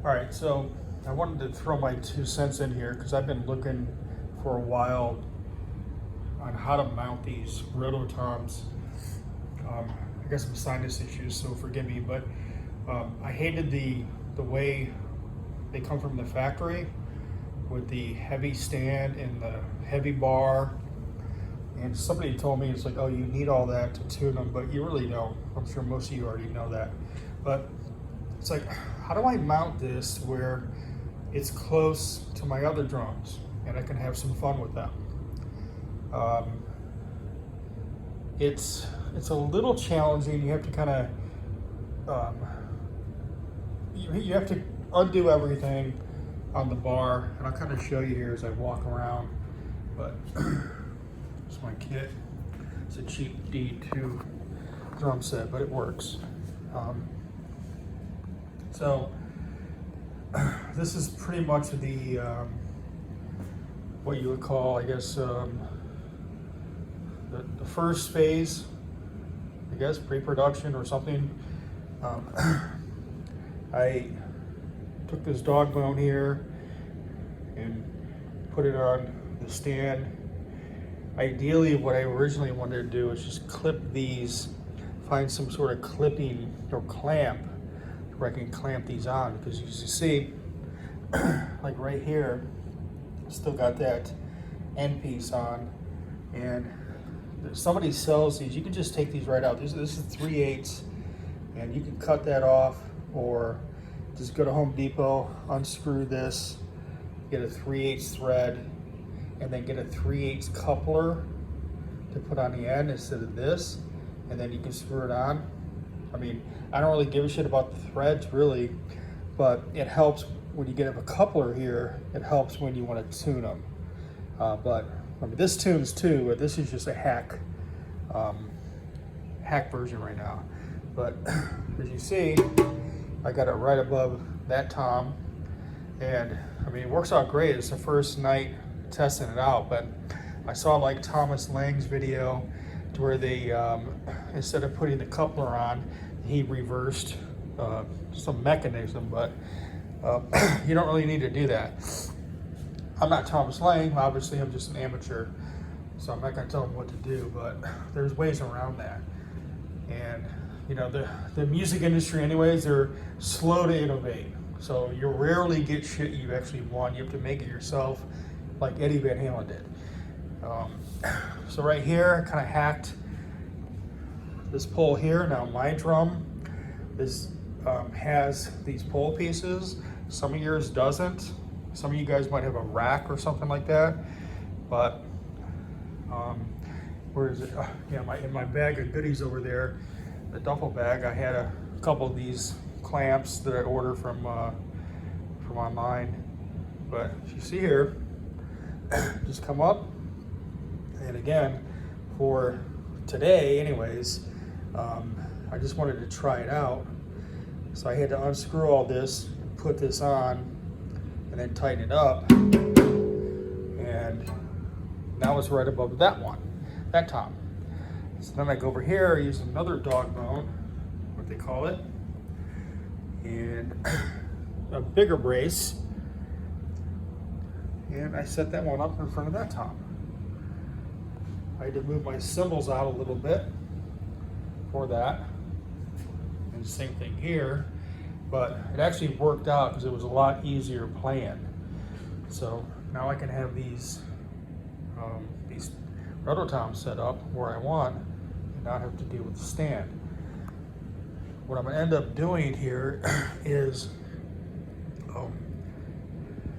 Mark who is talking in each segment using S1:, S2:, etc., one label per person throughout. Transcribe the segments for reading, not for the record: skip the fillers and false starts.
S1: All right, so I wanted to throw my 2 cents in here because I've been looking for a while on how to mount these Roto Toms. I got some sinus issues, so forgive me, but I hated the way they come from the factory with the heavy stand and the heavy bar. And somebody told me it's like, oh, you need all that to tune them, but you really don't. I'm sure most of you already know that. But it's like, how do I mount this where it's close to my other drums and I can have some fun with them? It's a little challenging. You have to kind of you have to undo everything on the bar, and I'll kind of show you here as I walk around. But it's my kit. It's a cheap D2 drum set, but it works. So this is pretty much the what you would call, I guess, the first phase, I guess, pre-production or something. I took this dog bone here and put it on the stand. Ideally, what I originally wanted to do is just clip these, find some sort of clipping or clamp where I can clamp these on, because as you see, like right here, still got that end piece on, and somebody sells these. You can just take these right out. This is 3/8, and you can cut that off, or just go to Home Depot, unscrew this, get a 3/8 thread, and then get a 3/8 coupler to put on the end instead of this, and then you can screw it on. I mean, I don't really give a shit about the threads really, but it helps when you get a coupler here. It helps when you want to tune them. But I mean, this tunes too, but this is just a hack version right now. But as you see, I got it right above that tom, and I mean, it works out great. It's the first night testing it out, but I saw like Thomas Lang's video to where they instead of putting the coupler on, he reversed some mechanism, but you don't really need to do that. I'm not Thomas Lang, obviously. I'm just an amateur, so I'm not going to tell him what to do, but there's ways around that. And you know, the music industry anyways, they're slow to innovate, so you rarely get shit you actually want. You have to make it yourself, like Eddie Van Halen did. So right here, I kind of hacked this pole here. Now my drum has these pole pieces. Some of yours doesn't. Some of you guys might have a rack or something like that. But where is it? Yeah, in my bag of goodies over there, the duffel bag, I had a couple of these clamps that I ordered from online. But as you see here, just come up, and again, for today anyways, I just wanted to try it out, so I had to unscrew all this, put this on, and then tighten it up, and now it's right above that tom. So then I go over here, I use another dog bone, what they call it, and a bigger brace, and I set that one up in front of that tom. I had to move my cymbals out a little bit for that, and same thing here, but it actually worked out because it was a lot easier playing. So now I can have these Roto Toms set up where I want and not have to deal with the stand. What I'm going to end up doing here is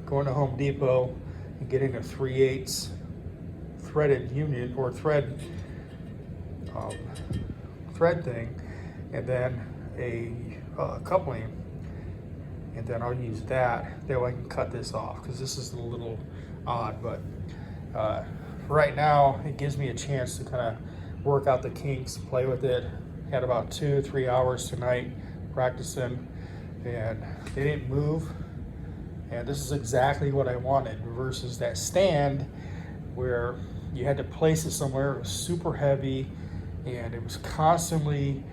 S1: going to Home Depot and getting a 3/8 threaded union or thread thing, and then a coupling, and then I'll use that. That way I can cut this off, because this is a little odd, but right now it gives me a chance to kind of work out the kinks, play with it. Had about 2-3 hours tonight practicing, and they didn't move, and this is exactly what I wanted, versus that stand where you had to place it somewhere. It was super heavy, and it was constantly,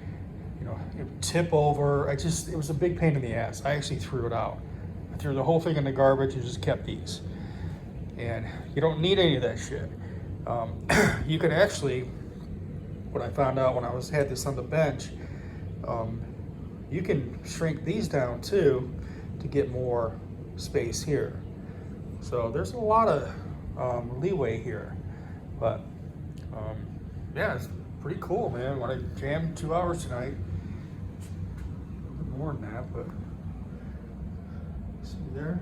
S1: you know, it would tip over. It was a big pain in the ass. I actually threw it out. I threw the whole thing in the garbage and just kept these. And you don't need any of that shit. You can actually, what I found out when I had this on the bench, you can shrink these down too to get more space here. So there's a lot of leeway here. But yeah, it's pretty cool, man. When I jammed 2 hours tonight, a bit more than that, but see there?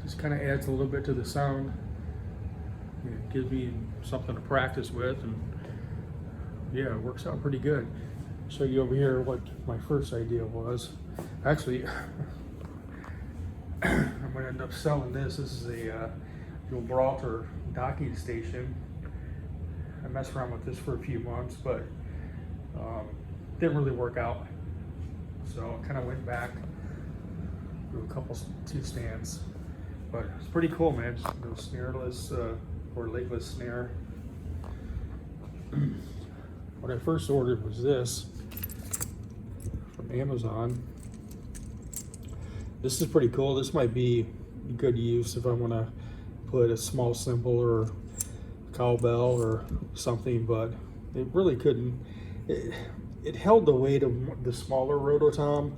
S1: Just kind of adds a little bit to the sound. It gives me something to practice with, and yeah, it works out pretty good. Show you over here what my first idea was. Actually, I'm going to end up selling this. This is a Gibraltar docking station. I messed around with this for a few months, but didn't really work out. So I kind of went back to two stands. But it's pretty cool, man. Just no snareless or legless snare. What I first ordered was this from Amazon. This is pretty cool. This might be good use if I want to put a small cymbal or cowbell or something, but it really couldn't. It held the weight of the smaller Roto Tom,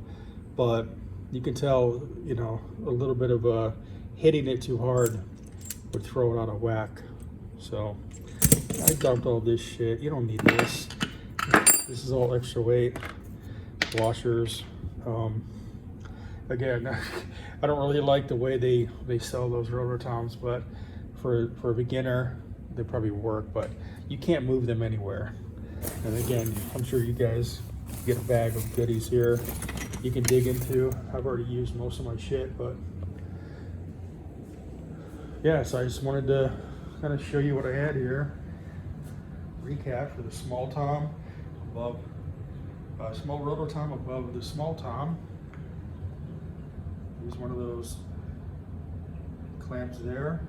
S1: but you can tell, you know, a little bit of hitting it too hard would throw it out of whack. So I dumped all this shit. You don't need this. This is all extra weight. Washers. Again, I don't really like the way they sell those Roto Toms, but for a beginner, they probably work, but you can't move them anywhere. And again, I'm sure you guys get a bag of goodies here you can dig into. I've already used most of my shit, but yeah, so I just wanted to kind of show you what I had here. Recap for the small tom above, small Roto Tom above the small tom. Use one of those clamps there.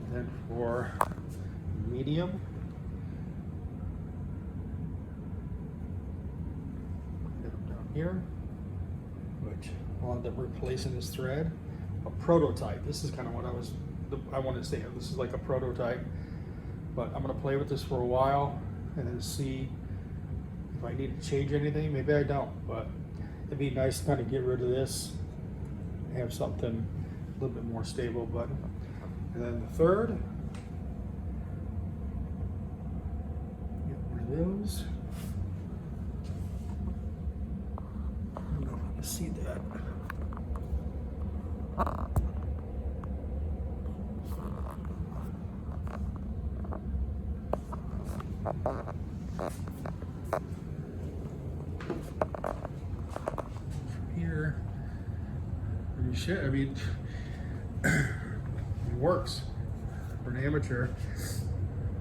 S1: And then for medium, get them down here, which I'll end up replacing this thread. A prototype. This is kind of what I want to say. This is like a prototype, but I'm going to play with this for a while and then see if I need to change anything. Maybe I don't, but it'd be nice to kind of get rid of this and have something a little bit more stable. But and then the third, get rid of those. I don't know if you can see that. Here, I mean, shit, I mean, it works for an amateur.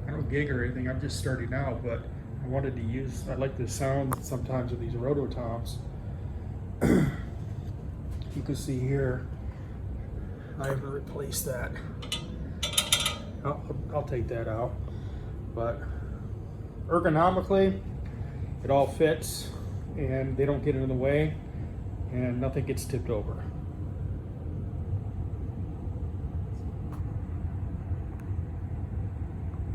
S1: I don't gig or anything, I'm just starting out, but I wanted to use, I like the sound sometimes of these Roto Toms. You can see here, I haven't replaced that. I'll take that out, but ergonomically, it all fits and they don't get in the way and nothing gets tipped over.